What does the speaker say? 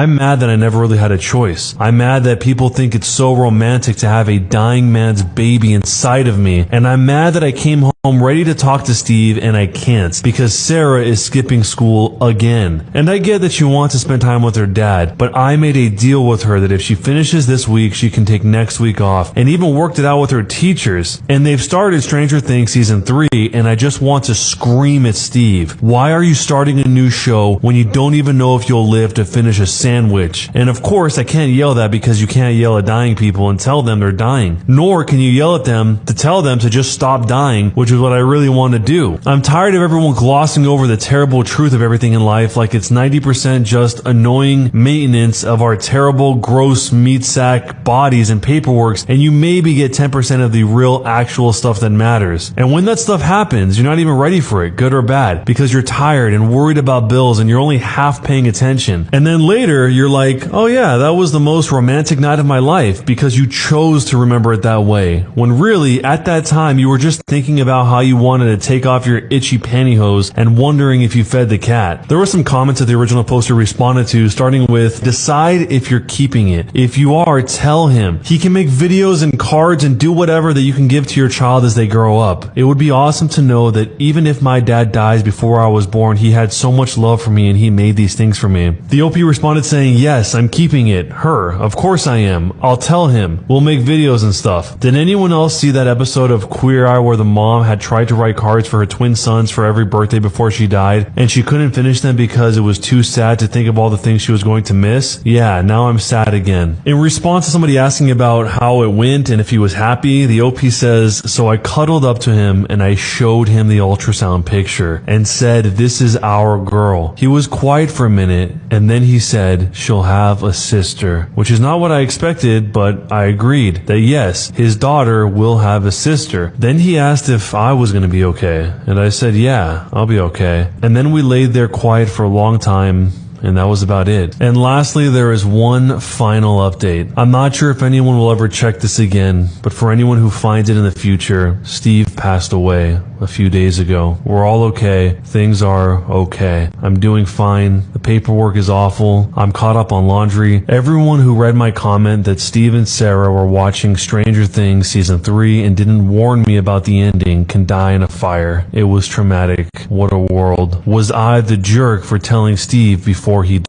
I'm mad that I never really had a choice. I'm mad that people think it's so romantic to have a dying man's baby inside of me. And I'm mad that I came home ready to talk to Steve and I can't because Sarah is skipping school again. And I get that she wants to spend time with her dad, but I made a deal with her that if she finishes this week, she can take next week off, and even worked it out with her teachers. And they've started Stranger Things season 3, and I just want to scream at Steve. Why are you starting a new show when you don't even know if you'll live to finish a sandwich? And of course, I can't yell that because you can't yell at dying people and tell them they're dying. Nor can you yell at them to tell them to just stop dying, which is what I really want to do. I'm tired of everyone glossing over the terrible truth of everything in life like it's 90% just annoying maintenance of our terrible, gross meat sack bodies and paperworks, and you maybe get 10% of the real, actual stuff that matters. And when that stuff happens, you're not even ready for it, good or bad, because you're tired and worried about bills and you're only half paying attention. And then later, you're like, oh yeah, that was the most romantic night of my life because you chose to remember it that way. When really, at that time, you were just thinking about how you wanted to take off your itchy pantyhose and wondering if you fed the cat. There were some comments that the original poster responded to, starting with, decide if you're keeping it. If you are, tell him. He can make videos and cards and do whatever that you can give to your child as they grow up. It would be awesome to know that even if my dad dies before I was born, he had so much love for me and he made these things for me. The OP responded saying, yes, I'm keeping it. Her. Of course I am. I'll tell him. We'll make videos and stuff. Did anyone else see that episode of Queer Eye where the mom had tried to write cards for her twin sons for every birthday before she died, and she couldn't finish them because it was too sad to think of all the things she was going to miss? Yeah, now I'm sad again. In response to somebody asking about how it went and if he was happy, the OP says, so I cuddled up to him and I showed him the ultrasound picture and said, this is our girl. He was quiet for a minute and then he said, she'll have a sister, which is not what I expected, but I agreed that yes, his daughter will have a sister. Then he asked if I was going to be okay, and I said, yeah, I'll be okay. And then we laid there quiet for a long time, and that was about it. And lastly, there is one final update. I'm not sure if anyone will ever check this again, but for anyone who finds it in the future, Steve passed away a few days ago. We're all okay. Things are okay. I'm doing fine. The paperwork is awful. I'm caught up on laundry. Everyone who read my comment that Steve and Sarah were watching Stranger Things season 3 and didn't warn me about the ending can die in a fire. It was traumatic. What a world. Was I the jerk for telling Steve before he